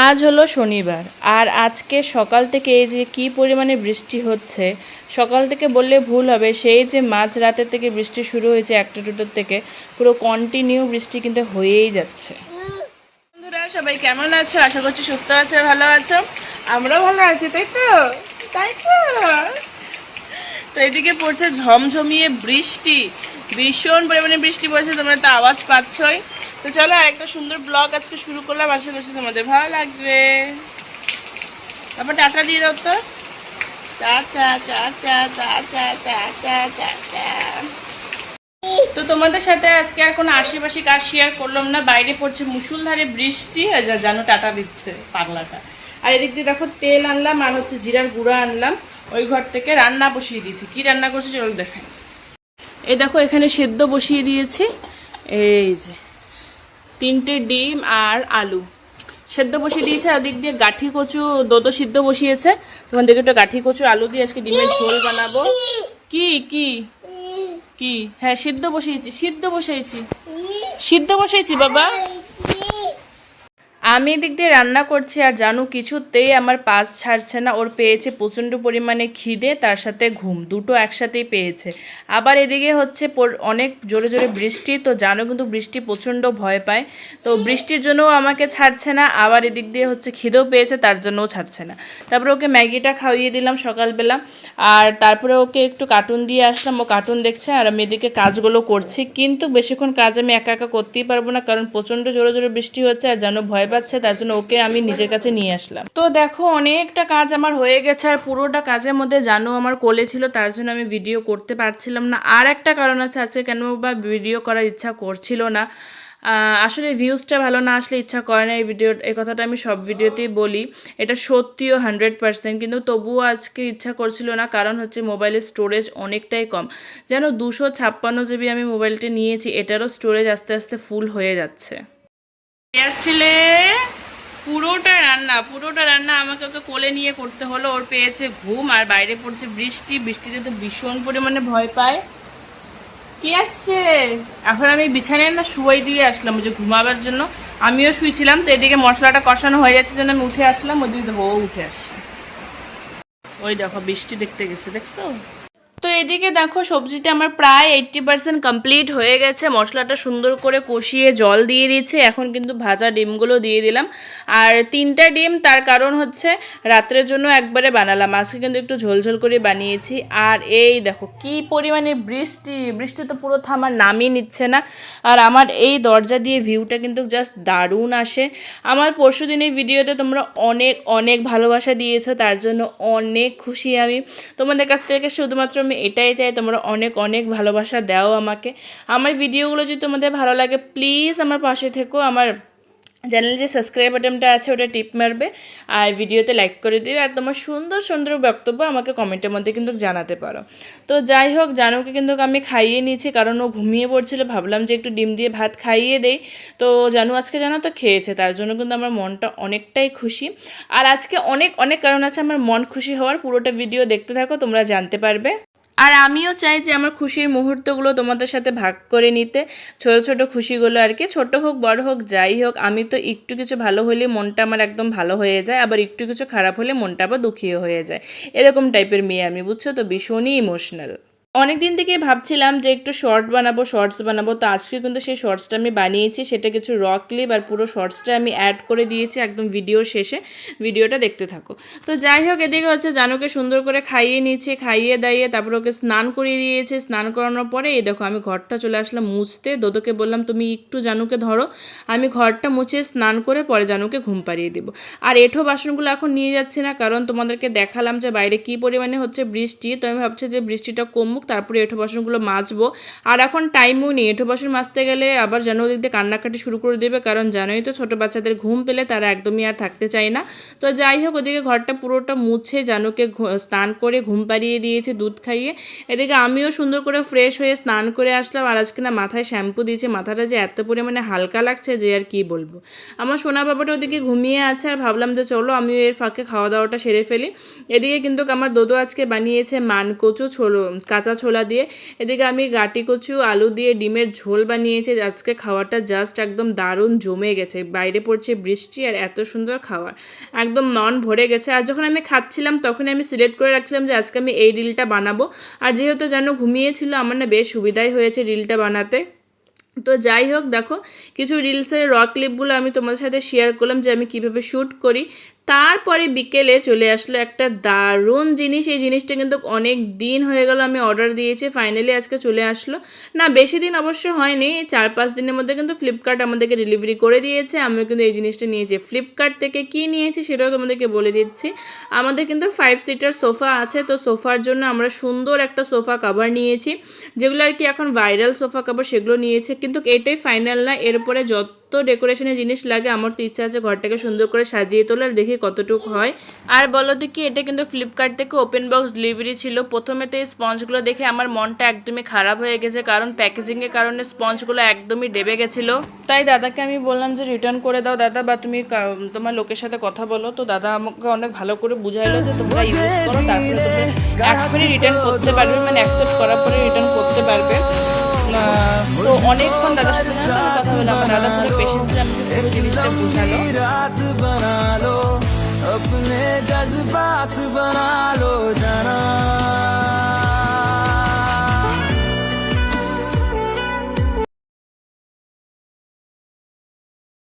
আজ হলো শনিবার আর আজকে সকাল থেকে এই যে কী পরিমাণে বৃষ্টি হচ্ছে, সকাল থেকে বললে ভুল হবে, সেই যে মাঝ রাতের থেকে বৃষ্টি শুরু হয়েছে 1টা 2টার থেকে পুরো কন্টিনিউ বৃষ্টি কিন্তু হয়েই যাচ্ছে। বন্ধুরা সবাই কেমন আছো? আশা করছি সুস্থ আছো, ভালো আছো। আমরাও ভালো আছি, তাই তো? তাই তো তো এদিকে পড়ছে ঝমঝমিয়ে বৃষ্টি, ভীষণ পরিমাণে বৃষ্টি পড়ছে, তোমরা তো আওয়াজ পাচ্ছই। তো চলো একটা সুন্দর ব্লগ আজকে শুরু করলাম, আশা করছি তোমাদের ভালো লাগবে। তারপর টাটা দিয়ে দাও তো, tata tata tata tata tata. তো তোমাদের সাথে আজকে আর কোনো আশেপাশে কাজ শেয়ার করলাম না, বাইরে পড়ছে মুষলধারে বৃষ্টি, আর জানো টাটা দিচ্ছে পাগলাটা। আর এদিক দিয়ে দেখো তেল আনলাম আর হচ্ছে জিরার গুঁড়া আনলাম, ওই ঘর থেকে রান্না বসিয়ে দিয়েছি। কি রান্না করছি চলো দেখাই। এই দেখো এখানে সেদ্ধ বসিয়ে দিয়েছি, এই যে 3টে ডিম আর আলু সেদ্ধ বসিয়ে দিয়েছে। আর দিক দিয়ে গাঠি কচু দোদো সিদ্ধ বসিয়েছে। তোমার দিকে একটু গাঠি কচু আলু দিয়ে আজকে ডিমের ঝোল বানাবো। কি কি কি হ্যাঁ সিদ্ধ বসিয়েছি, সিদ্ধ বসিয়েছি বাবা। আমি এদিক দিয়ে রান্না করছি আর জানু কিছুতেই আমার পাস ছাড়ছে না। ওর পেয়েছে প্রচণ্ড পরিমাণে খিদে, তার সাথে ঘুম, দুটো একসাথেই পেয়েছে। আবার এদিকে হচ্ছে অনেক জোরে জোরে বৃষ্টি, তো জানু কিন্তু বৃষ্টি প্রচণ্ড ভয় পায়, তো বৃষ্টির জন্যও আমাকে ছাড়ছে না। আবার এদিক দিয়ে হচ্ছে খিদেও পেয়েছে, তার জন্যও ছাড়ছে না। তারপরে ওকে ম্যাগিটা খাইয়ে দিলাম সকালবেলা, আর তারপরে ওকে একটু কার্টুন দিয়ে আসলাম, ও কার্টুন দেখছে আর আমি এদিকে কাজগুলো করছি। কিন্তু বেশিক্ষণ কাজ আমি একা একা করতেই পারবো না, কারণ প্রচণ্ড জোরে জোরে বৃষ্টি হচ্ছে আর জানো ভয় পাচ্ছে, তার জন্য ওকে আমি নিজের কাছে নিয়ে আসলাম। তো দেখো অনেকটা কাজ আমার হয়ে গেছে, আর পুরোটা কাজের মধ্যে জানো আমার কোলে ছিল, তার জন্য আমি ভিডিও করতে পারছিলাম না। আর একটা কারণ আছে আজকে কেন বা ভিডিও করার ইচ্ছা করছিল না, আসলে ভিউজটা ভালো না আসলে ইচ্ছা করে না। এই কথাটা আমি সব ভিডিওতেই বলি, এটা সত্যিও 100%, কিন্তু তবুও আজকে ইচ্ছা করছিল না, কারণ হচ্ছে মোবাইলের স্টোরেজ অনেকটাই কম। যেন 256 GB আমি মোবাইলটা নিয়েছি, এটারও স্টোরেজ আস্তে আস্তে ফুল হয়ে যাচ্ছে। ছেলে পুরোটা রান্না আমাকে ওকে কোলে নিয়ে করতে হলো। ওর পেয়েছে ঘুম আর বাইরে পড়ছে বৃষ্টি, বৃষ্টিতে তো ভীষণ পরিমাণে ভয় পায়। কি আসছে? এখন আমি বিছানায় না শুয়ে দিয়ে আসলাম ওই যে ঘুমাবার জন্য, আমিও শুয়েছিলাম। তো এদিকে মশলাটা কষানো হয়ে যাচ্ছে জন্য আমি উঠে আসলাম, ওদিকে ও উঠে আসছে। ওই দেখো বৃষ্টি দেখতে গেছে, দেখছো? তো এদিকে দেখো সবজিটা আমার প্রায় 80% কমপ্লিট হয়ে গেছে। মশলাটা সুন্দর করে কষিয়ে জল দিয়ে দিয়েছি, এখন কিন্তু ভাজা ডিমগুলো দিয়ে দিলাম। আর 3টা ডিম, তার কারণ হচ্ছে রাত্রের জন্য একবারে বানালাম, আজকে কিন্তু একটু ঝোলঝোল করে বানিয়েছি। আর এই দেখো কি পরিমাণে বৃষ্টি তো পুরো থামার নামই নিচ্ছে না। আর আমার এই দরজা দিয়ে ভিউটা কিন্তু জাস্ট দারুণ আসে। আমার পরশু দিনের ভিডিওতে তোমরা অনেক অনেক ভালোবাসা দিয়েছো, তার জন্য অনেক খুশি আমি। তোমাদের কাছ থেকে শুধুমাত্র আমি এটাই চাই তোমরা অনেক অনেক ভালোবাসা দাও আমাকে। আমার ভিডিওগুলো যদি তোমাদের ভালো লাগে প্লিজ আমার পাশে থেকো, আমার চ্যানেলে যে সাবস্ক্রাইব বাটনটা আছে ওটা টিপ মারবে আর ভিডিওতে লাইক করে দেবে, আর তোমার সুন্দর সুন্দর বক্তব্য আমাকে কমেন্টের মধ্যে কিন্তু জানাতে পারো। তো যাই হোক, জানুকে কিন্তু আমি খাইয়ে নিয়েছি, কারণ ও ঘুমিয়ে পড়ছিল, ভাবলাম যে একটু ডিম দিয়ে ভাত খাইয়ে দেই। তো জানু আজকে জানো তো খেয়েছে, তার জন্য কিন্তু আমার মনটা অনেকটাই খুশি। আর আজকে অনেক অনেক কারণ আছে আমার মন খুশি হওয়ার, পুরোটা ভিডিও দেখতে থাকো, তোমরা জানতে পারবে। আর আমিও চাই যে আমার খুশির মুহূর্তগুলো তোমাদের সাথে ভাগ করে নিতে, ছোট ছোট খুশিগুলো আর কি, ছোট হোক বড় হোক যাই হোক। আমি তো একটু কিছু ভালো হলে মনটা আমার একদম ভালো হয়ে যায়, আবার একটু কিছু খারাপ হলে মনটা আবার দুঃখীও হয়ে যায়, এরকম টাইপের মেয়ে আমি, বুঝছো তো, ভীষণই ইমোশনাল। অনেক দিন থেকেই ভাবছিলাম যে একটু শর্টস বানাবো, তো আজকে কিন্তু সেই শর্টসটা আমি বানিয়েছি, সেটা কিছু র ক্লিপ আর পুরো শর্টসটা আমি অ্যাড করে দিয়েছি একদম ভিডিও শেষে, ভিডিওটা দেখতে থাকো। তো যাই হোক, এদিকে হচ্ছে জানুকে সুন্দর করে খাইয়ে নিয়েছি, খাইয়ে দাইয়ে তারপর ওকে স্নান করিয়ে দিয়েছি। স্নান করানোর পরে এই দেখো আমি ঘরটা চলে আসলাম মুছতে। দোদোকে বললাম তুমি একটু জানুকে ধরো, আমি ঘরটা মুছে স্নান করে পরে জানুকে ঘুম পাড়িয়ে দেবো। আর এঁঠো বাসনগুলো এখন নিয়ে যাচ্ছি না, কারণ তোমাদেরকে দেখালাম যে বাইরে কী পরিমাণে হচ্ছে বৃষ্টি, তো আমি ভাবছি যে বৃষ্টিটা কমুক তারপরে এঁঠো বাসনগুলো মাজবো। আর এখন টাইমও নেই, এঁঠো বাসন মাজতে গেলে আবার যেন ওদিক দিয়ে কান্নাকাটি শুরু করে দেবে, কারণ জানোই তো ছোটো বাচ্চাদের ঘুম পেলে তারা একদমই আর থাকতে চায় না। তো যাই হোক, ওদিকে ঘরটা পুরোটা মুছে জানুকে স্নান করে ঘুম পাড়িয়ে দিয়েছে দুধ খাইয়ে। এদিকে আমিও সুন্দর করে ফ্রেশ হয়ে স্নান করে আসলাম। আর আজকে না মাথায় শ্যাম্পু দিয়েছে, মাথাটা যে এত পরিমাণে হালকা লাগছে যে আর কি বলবো। আমার সোনা বাবাটা ওদিকে ঘুমিয়ে আছে, আর ভাবলাম যে চলো আমিও এর ফাঁকে খাওয়া দাওয়াটা সেরে ফেলি। এদিকে কিন্তু আমার দোদো আজকে বানিয়েছে মানকচু কাঁচা সাদা ছোলা দিয়ে। এদিকে আমি গাটি কচু আলু দিয়ে ডিমের ঝোল বানিয়েছি। আজকে খাওয়াটা জাস্ট একদম দারুণ জমে গেছে। বাইরে পড়ছে বৃষ্টি আর এত সুন্দর খাওয়ার, একদম মন ভরে গেছে। আর যখন আমি খাচ্ছিলাম তখন আমি সিলেক্ট করে রাখছিলাম যে আজকে আমি এই রিলটা বানাবো। আর যেহেতু যেন ঘুমিয়েছিল, আমার না বেশ সুবিধাই হয়েছে রিলটা বানাতে। তো যাই হোক, দেখো কিছু রিলসের র ক্লিপগুলো আমি তোমাদের সাথে শেয়ার করলাম যে আমি কিভাবে শ্যুট করি। তারপরে বিকেলে চলে আসলো একটা দারুণ জিনিস। এই জিনিসটা কিন্তু অনেক দিন হয়ে গেল আমি অর্ডার দিয়েছি, ফাইনালি আজকে চলে আসলো। না বেশি দিন অবশ্য হয়নি, 4-5 দিনের মধ্যে কিন্তু ফ্লিপকার্ট আমাদেরকে ডেলিভারি করে দিয়েছে। আমিও কিন্তু এই জিনিসটা নিয়েছি ফ্লিপকার্ট থেকে। কি নিয়েছি সেটাও তোমাদেরকে বলে দিচ্ছি। আমাদের কিন্তু 5 সিটার সোফা আছে, তো সোফার জন্য আমরা সুন্দর একটা সোফা কভার নিয়েছি, যেগুলো আর কি এখন ভাইরাল সোফা কভার, সেগুলো নিয়েছে। কিন্তু এটাই ফাইনাল না, এরপরে যত ডেকোরেশনের জিনিস লাগে আমার তো ইচ্ছা আছে ঘরটাকে সুন্দর করে সাজিয়ে তোলার, দেখি কতটুকু হয়। আর বলো দেখি, এটা কিন্তু ফ্লিপকার্ট থেকে ওপেন বক্স ডেলিভারি ছিল। প্রথমে তো এই স্পঞ্জগুলো দেখে আমার মনটা একদমই খারাপ হয়ে গেছে, কারণ প্যাকেজিংয়ের কারণে স্পঞ্জগুলো একদমই ডেবে গেছিলো। তাই দাদাকে আমি বললাম যে রিটার্ন করে দাও দাদা, বা তুমি তোমার লোকের সাথে কথা বলো। তো দাদা আমাকে অনেক ভালো করে বুঝাইলো যে তোমরা ইউজ করো, তারপরে তোমরা এখনই রিটার্ন করতে পারবে, মানে অ্যাকসেপ্ট করার পরে রিটার্ন করতে পারবে। তো অনেকক্ষণ দাদার সাথে আমি কথা বললাম, আমার দাদা পুরো পেশেন্স নিয়ে আমাকে পুরো জিনিসটা বুঝালো।